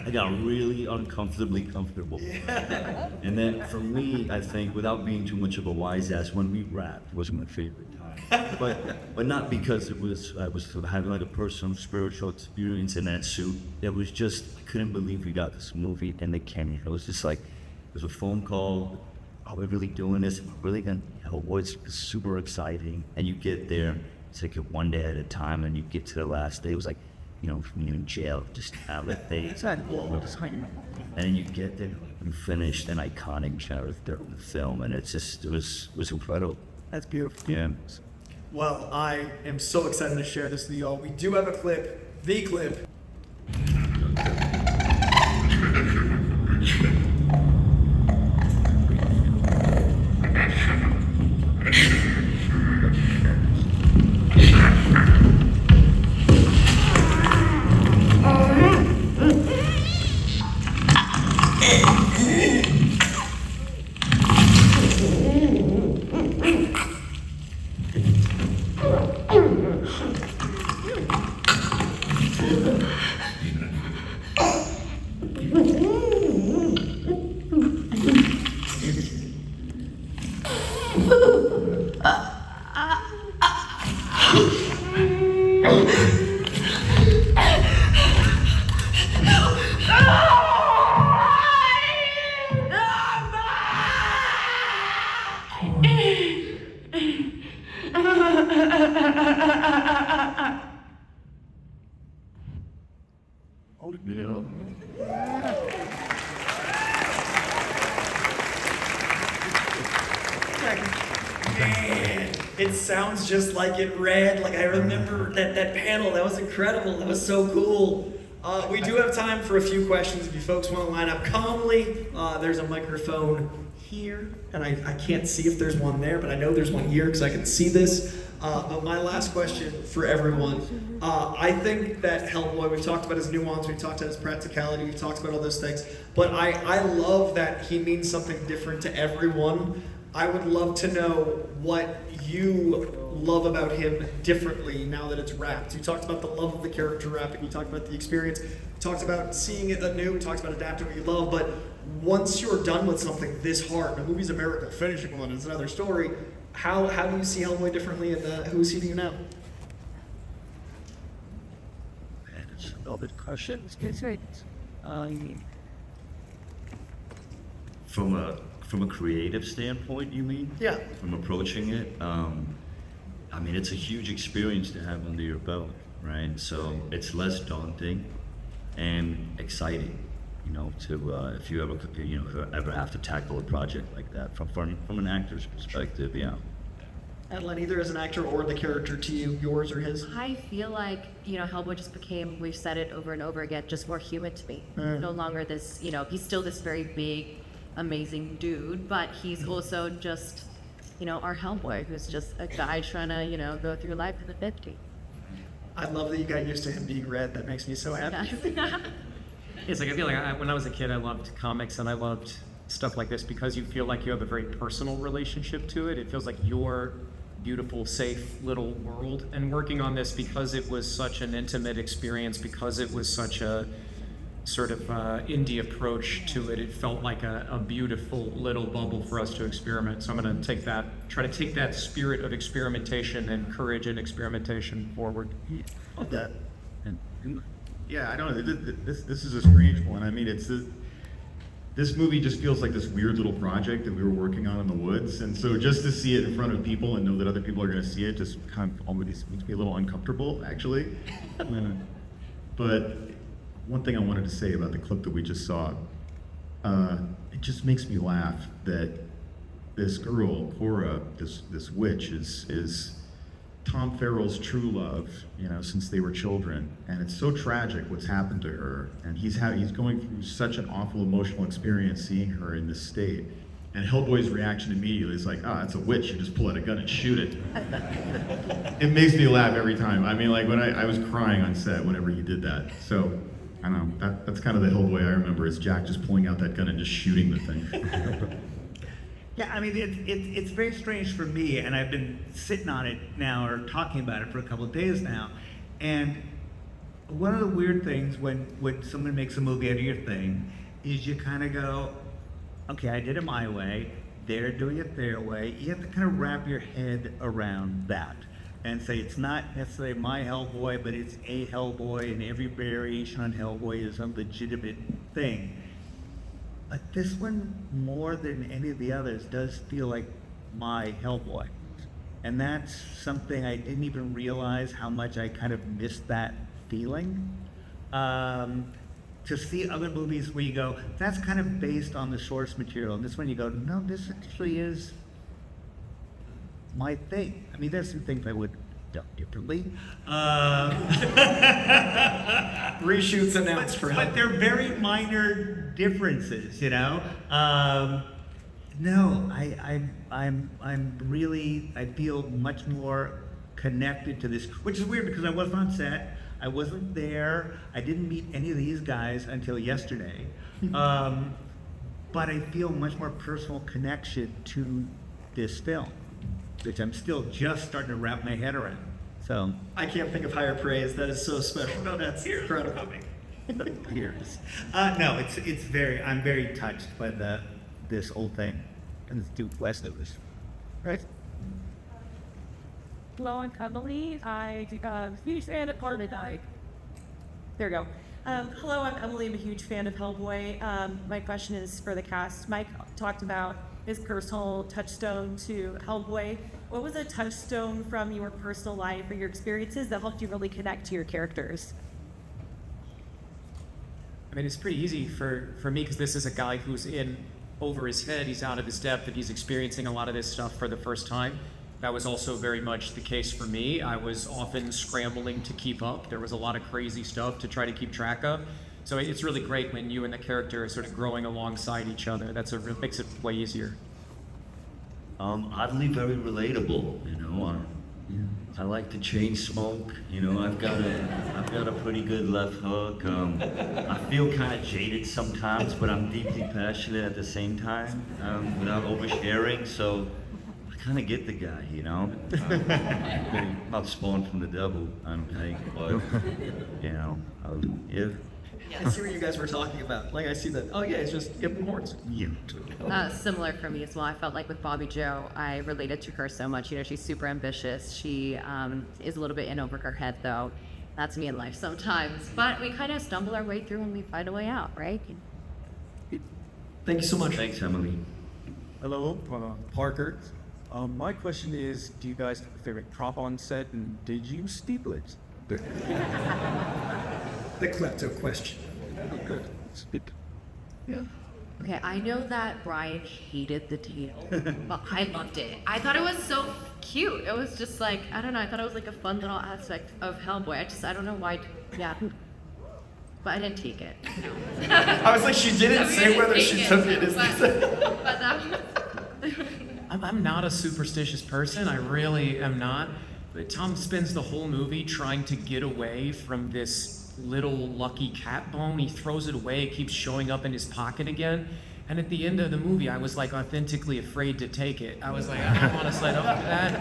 I got really uncomfortably comfortable. Yeah. And then for me, I think, without being too much of a wise ass, when we rapped was my favorite time. But not because I was sort of having like a personal spiritual experience in that suit. It was just, I couldn't believe we got this movie and they came. It was just like, there's a phone call. Are we really doing this? We're really gonna, it's super exciting. And you get there, it's like one day at a time, and you get to the last day. It was like, when you're in jail, just outlet days. And then you get there and finished an iconic character in the film, and it was incredible. That's beautiful. Yeah. Well, I am so excited to share this with you all. We do have a clip, the clip. Man, it sounds just like it read. Like I remember that panel. That was incredible. That was so cool. We do have time for a few questions. If you folks want to line up calmly, there's a microphone here, and I can't see if there's one there, but I know there's one here because I can see this. But my last question for everyone, I think that Hellboy, we've talked about his nuance, we've talked about his practicality, we've talked about all those things, but I love that he means something different to everyone. I would love to know what you love about him differently now that it's wrapped. You talked about the love of the character wrapping, you talked about the experience, you talked about seeing it anew, you talked about adapting what you love, but once you're done with something this hard, the movie's America, finishing one is another story, how do you see Hellboy differently, and who's he to you now? It's a good question. From a creative standpoint, you mean? Yeah. From approaching it, I mean, it's a huge experience to have under your belt, right? So it's less daunting and exciting, you know, to if you ever have to tackle a project like that from an actor's perspective, yeah. Adeline, either as an actor or the character to you, yours or his? I feel like, Hellboy just became, we've said it over and over again, just more human to me. No longer this, he's still this very big, amazing dude, but he's also just, our Hellboy, who's just a guy trying to, go through life in the 50s. I love that you got used to him being red. That makes me so happy. It's like I feel like when I was a kid, I loved comics and I loved stuff like this because you feel like you have a very personal relationship to it. It feels like your beautiful, safe little world. And working on this because it was such an intimate experience, because it was such a sort of indie approach to it, it felt like a beautiful little bubble for us to experiment. So I'm going to try to take that spirit of experimentation and courage and experimentation forward. Love that. Yeah, I don't know. This is a strange one. I mean, this movie just feels like this weird little project that we were working on in the woods, and so just to see it in front of people and know that other people are going to see it just kind of almost makes me a little uncomfortable, actually. But one thing I wanted to say about the clip that we just saw, it just makes me laugh that this girl, Cora, this witch, is Tom Farrell's true love, since they were children, and it's so tragic what's happened to her, and he's going through such an awful emotional experience seeing her in this state, and Hellboy's reaction immediately is like, that's a witch, you just pull out a gun and shoot it. It makes me laugh every time. I mean, like when I was crying on set whenever he did that, so I don't know, that's kind of the Hellboy I remember, is Jack just pulling out that gun and just shooting the thing. Yeah, I mean, it's very strange for me, and I've been sitting on it now, or talking about it for a couple of days now, and one of the weird things when someone makes a movie out of your thing is you kind of go, okay, I did it my way, they're doing it their way. You have to kind of wrap your head around that and say it's not necessarily my Hellboy, but it's a Hellboy, and every variation on Hellboy is a legitimate thing. But this one, more than any of the others, does feel like my Hellboy. And that's something I didn't even realize how much I kind of missed that feeling. To see other movies where you go, that's kind of based on the source material. And this one you go, no, this actually is my thing. I mean, there's some things I would do differently. Reshoots announced for But they're very minor differences, No, I'm really, I feel much more connected to this, which is weird because I wasn't on set, I wasn't there, I didn't meet any of these guys until yesterday. But I feel much more personal connection to this film, which I'm still just starting to wrap my head around. So I can't think of higher praise. That is so special. No, that's incredible. years. No, it's very. I'm very touched by this whole thing, and it's due west of us, right? Hello, I'm Emily. I'm a huge fan of part of it. There we go. Hello, I'm Emily. I'm a huge fan of Hellboy. My question is for the cast. Mike talked about his personal touchstone to Hellboy. What was a touchstone from your personal life or your experiences that helped you really connect to your characters? I mean, it's pretty easy for me because this is a guy who's in over his head, he's out of his depth, and he's experiencing a lot of this stuff for the first time. That was also very much the case for me. I was often scrambling to keep up. There was a lot of crazy stuff to try to keep track of. So it's really great when you and the character are sort of growing alongside each other. Makes it way easier. Oddly very relatable, you know. I like to chain smoke, you know. I've got a pretty good left hook. I feel kind of jaded sometimes, but I'm deeply passionate at the same time, without oversharing. So I kind of get the guy, you know. Not spawned from the devil, I don't think, but you know, yeah. I see what you guys were talking about. Like, I see that. Oh, yeah, it's just give them horns. Yeah. Similar for me as well. I felt like with Bobby Joe, I related to her so much. You know, she's super ambitious. She is a little bit in over her head, though. That's me in life sometimes. But we kind of stumble our way through and we find a way out, right? Thank you so much. Thanks, Emily. Hello, Parker. My question is, do you guys have a favorite prop on set, and did you steal it? The klepto question. Good. Yeah. Okay, I know that Brian hated the tail, but I loved it. I thought it was so cute. It was just like, I don't know, I thought it was like a fun little aspect of Hellboy. I don't know why, yeah. But I didn't take it. No. I was like, she didn't say whether she took it. But that was... I'm not a superstitious person. I really am not. But Tom spends the whole movie trying to get away from this little lucky cat bone. He throws it away. It keeps showing up in his pocket again. And at the end of the movie, I was like authentically afraid to take it. I was like, I don't want to slide up that.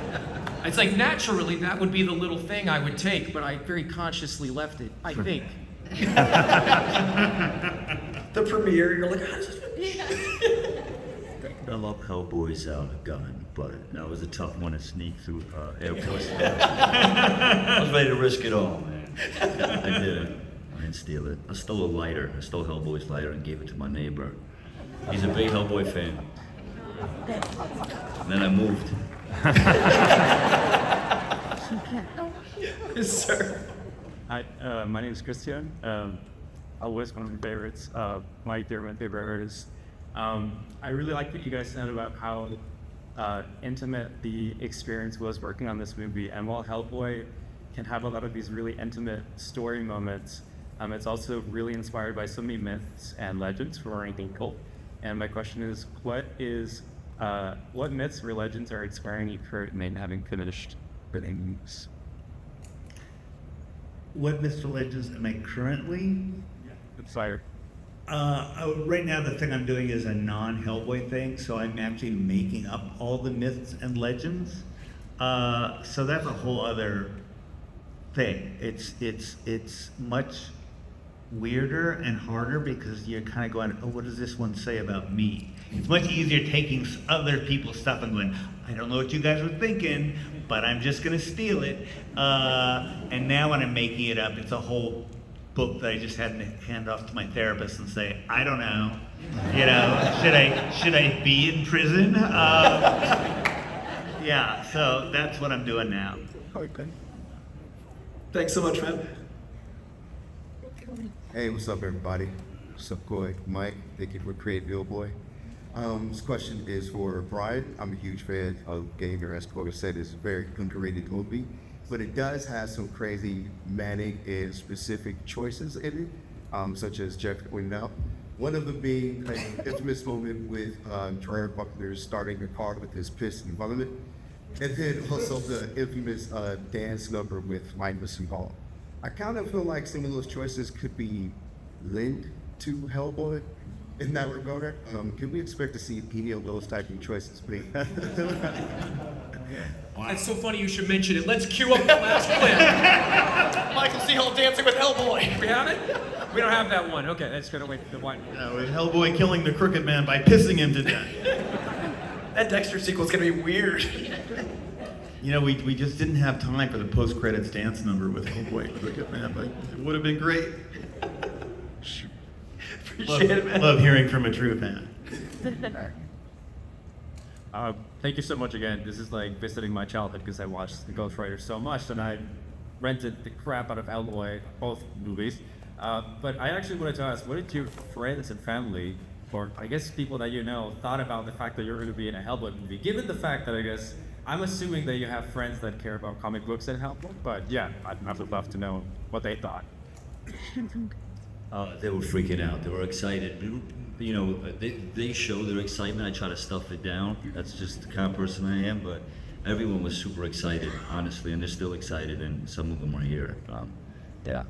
It's like naturally that would be the little thing I would take, but I very consciously left it, I think. The premiere, you're like, how does this I love Hellboy's gun, but that was a tough one to sneak through airports. I was ready to risk it all, man. I didn't. I didn't steal it. I stole a lighter. I stole Hellboy's lighter and gave it to my neighbor. He's a big Hellboy fan. And then I moved. Yes, sir. Hi, my name is Christian. Always one of my favorites. Mike, they're my favorite artists. I really like what you guys said about how intimate the experience was working on this movie. And while Hellboy can have a lot of these really intimate story moments, it's also really inspired by so many myths and legends from our ancient cult. And my question is, what myths or legends are inspiring you currently, having finished writing these? What myths or legends am I currently? Inspired. Right now, the thing I'm doing is a non-Hellboy thing, so I'm actually making up all the myths and legends. So that's a whole other thing. It's much weirder and harder because you're kind of going, oh, what does this one say about me? It's much easier taking other people's stuff and going, I don't know what you guys were thinking, but I'm just gonna steal it. And now when I'm making it up, it's a whole book that I just had to hand off to my therapist and say, I don't know, you know, should I be in prison? Yeah, so that's what I'm doing now. Okay. Thanks so much, man. Hey, what's up, everybody? What's up, Coy? Mike, thank you for creating Hellboy. This question is for Brian. I'm a huge fan of Gamer, as Coy said, it's a very underrated movie, but it does have some crazy manic and specific choices in it, such as Jack White. One of them being an infamous moment with Gerard Buckner starting a car with his piss and vomit, and then also the infamous dance number with Mike Mignola. I kind of feel like some of those choices could be linked to Hellboy in that regard. Can we expect to see any of those type of choices, please? It's so funny you should mention it. Let's cue up the last clip. Michael C. Hall dancing with Hellboy. We have it? We don't have that one. Okay, let's go to wait for the one. With Hellboy killing the Crooked Man by pissing him to death. That Dexter sequel's gonna be weird. You know, we just didn't have time for the post-credits dance number with Hellboy and Crooked Man, but it would have been great. Appreciate it, man. Love hearing from a true fan. Thank you so much again. This is like visiting my childhood because I watched The Ghost Rider so much, and I rented the crap out of Hellboy, both movies. But I actually wanted to ask, what did your friends and family, or I guess people that you know, thought about the fact that you're going to be in a Hellboy movie? Given the fact that I guess, I'm assuming that you have friends that care about comic books and Hellboy, but yeah, I'd love to know what they thought. They were freaking out. They were excited. You know, they show their excitement. I try to stuff it down. That's just the kind of person I am. But everyone was super excited, honestly, and they're still excited. And some of them are here. Yeah.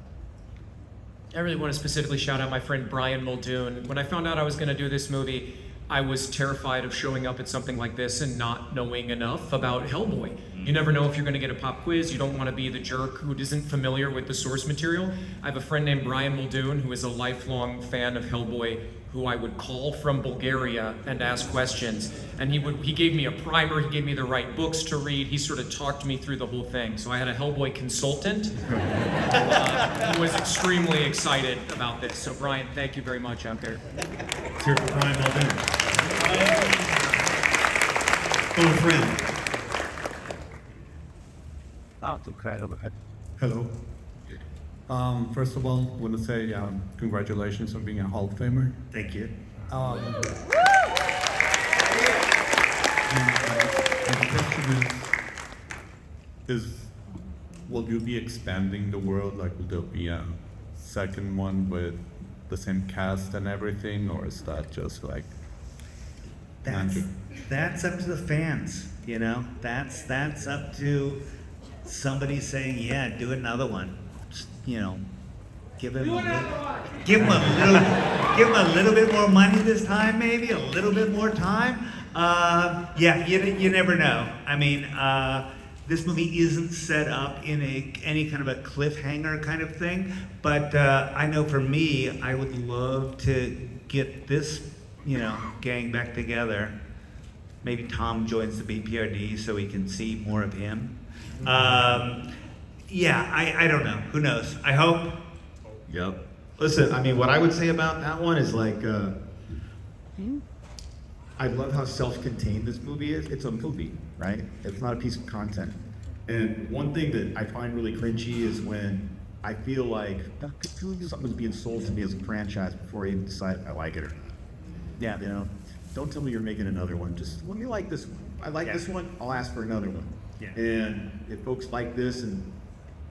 I really want to specifically shout out my friend Brian Muldoon. When I found out I was going to do this movie, I was terrified of showing up at something like this and not knowing enough about Hellboy. You never know if you're going to get a pop quiz. You don't want to be the jerk who isn't familiar with the source material. I have a friend named Brian Muldoon who is a lifelong fan of Hellboy, who I would call from Bulgaria and ask questions. And he gave me a primer, he gave me the right books to read, he sort of talked me through the whole thing. So I had a Hellboy consultant who was extremely excited about this. So Brian, thank you very much out there. Let's hear it for Brian Muldoon. Phone friend. Hello. First of all, I want to say congratulations on being a Hall of Famer. Thank you. And the question is, will you be expanding the world? Like, will there be a second one with the same cast and everything, or is that just like? That's up to the fans, you know. That's up to somebody saying, yeah, do another one. Just, you know, give him a little bit more money this time, maybe a little bit more time. Yeah, you never know. I mean, this movie isn't set up in any kind of a cliffhanger kind of thing, but I know for me, I would love to get this, you know, gang back together. Maybe Tom joins the BPRD so we can see more of him. Yeah, I don't know. Who knows? I hope. Yep. Listen, I mean, what I would say about that one is like, I love how self-contained this movie is. It's a movie, right? It's not a piece of content. And one thing that I find really cringy is when I feel like something's being sold to me as a franchise before I even decide if I like it or not. Yeah. You know, don't tell me you're making another one. Just let me like this one. I like this one, I'll ask for another one. Yeah. And if folks like this and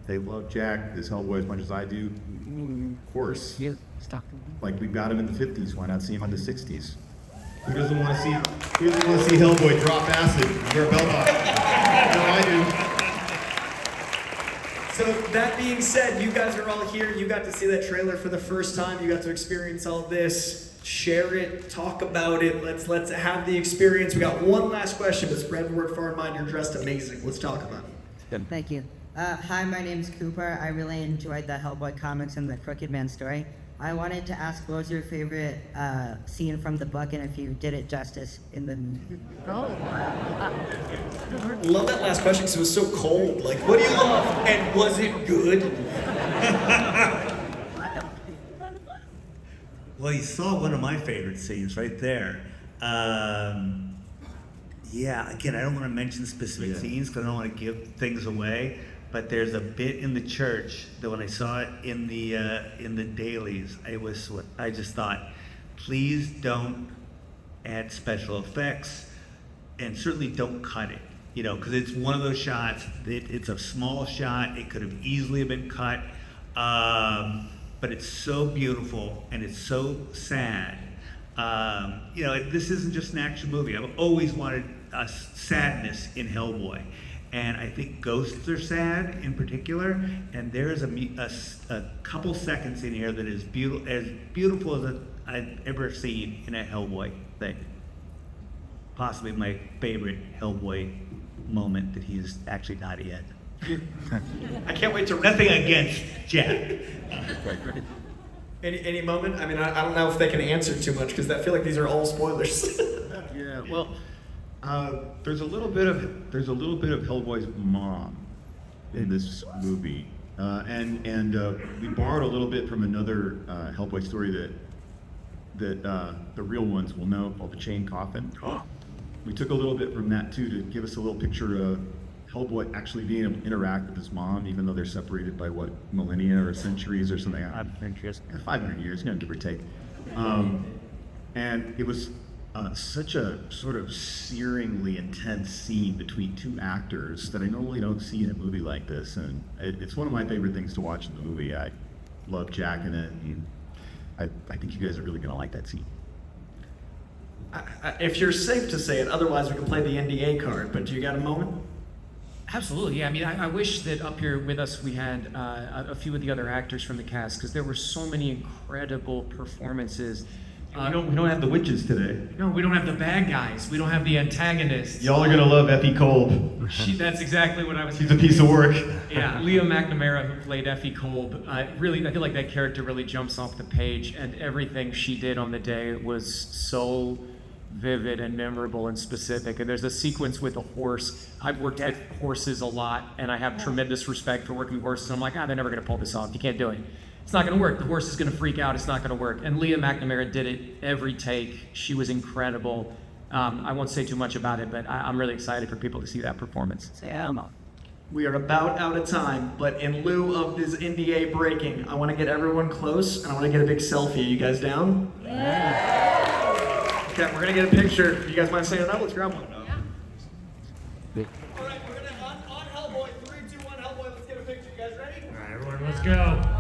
they love Jack, this Hellboy as much as I do, of course. Yeah, like we got him in the 50s, why not see him in the 60s? Who doesn't want to see Hellboy drop acid and wear a bell bottom? No, I do. So that being said, you guys are all here. You got to see that trailer for the first time. You got to experience all this. Share it, talk about it. Let's have the experience. We got one last question, but spread the word far and wide. You're dressed amazing. Let's talk about it. Thank you. Hi, my name's Cooper. I really enjoyed the Hellboy comics and the Crooked Man story. I wanted to ask, what was your favorite scene from the book, and if you did it justice in the movie? Love that last question because it was so cold. Like, what do you love? And was it good? Well, you saw one of my favorite scenes right there. Yeah, again, I don't want to mention specific scenes because I don't want to give things away. But there's a bit in the church that when I saw it in the dailies, I just thought, please don't add special effects, and certainly don't cut it. You know, because it's one of those shots. It's a small shot. It could have easily been cut. But it's so beautiful and it's so sad. You know, this isn't just an action movie. I've always wanted a sadness in Hellboy. And I think ghosts are sad in particular. And there's a couple seconds in here that is beautiful as I've ever seen in a Hellboy thing. Possibly my favorite Hellboy moment that he is actually not in. I can't wait to. Nothing against Jack. Any moment? I mean, I don't know if they can answer too much because I feel like these are all spoilers. Yeah, well, there's a little bit of Hellboy's mom in this movie, and we borrowed a little bit from another Hellboy story that the real ones will know, called The Chain Coffin. We took a little bit from that too to give us a little picture of Hellboy actually being able to interact with his mom, even though they're separated by what, millennia or centuries or something. 500 years. 500 years, give or take. And it was such a sort of searingly intense scene between two actors that I normally don't see in a movie like this, and it's one of my favorite things to watch in the movie. I love Jack in it, and I think you guys are really gonna like that scene. If you're safe to say it, otherwise we can play the NDA card. But do you got a moment? Absolutely, yeah. I mean, I wish that up here with us we had a few of the other actors from the cast, because there were so many incredible performances. We don't have the witches today. No, we don't have the bad guys. We don't have the antagonists. Y'all are gonna love Effie Kolb. That's exactly what I was. She's a piece of work. Yeah, Leah McNamara, who played Effie Kolb, I feel like that character really jumps off the page, and everything she did on the day was so vivid and memorable and specific. And there's a sequence with a horse. I've worked with horses a lot, and I have tremendous respect for working with horses. I'm like, they're never gonna pull this off. You can't do it. It's not gonna work. The horse is gonna freak out. It's not gonna work. And Leah McNamara did it every take. She was incredible. I won't say too much about it, but I'm really excited for people to see that performance. We are about out of time, but in lieu of this NDA breaking, I want to get everyone close, and I want to get a big selfie. You guys down? Yeah. Okay, we're gonna get a picture. You guys mind standing up? Let's grab one. Yeah. All right, we're gonna on Hellboy. 3, 2, 1, Hellboy. Let's get a picture. You guys ready? All right, everyone, let's go.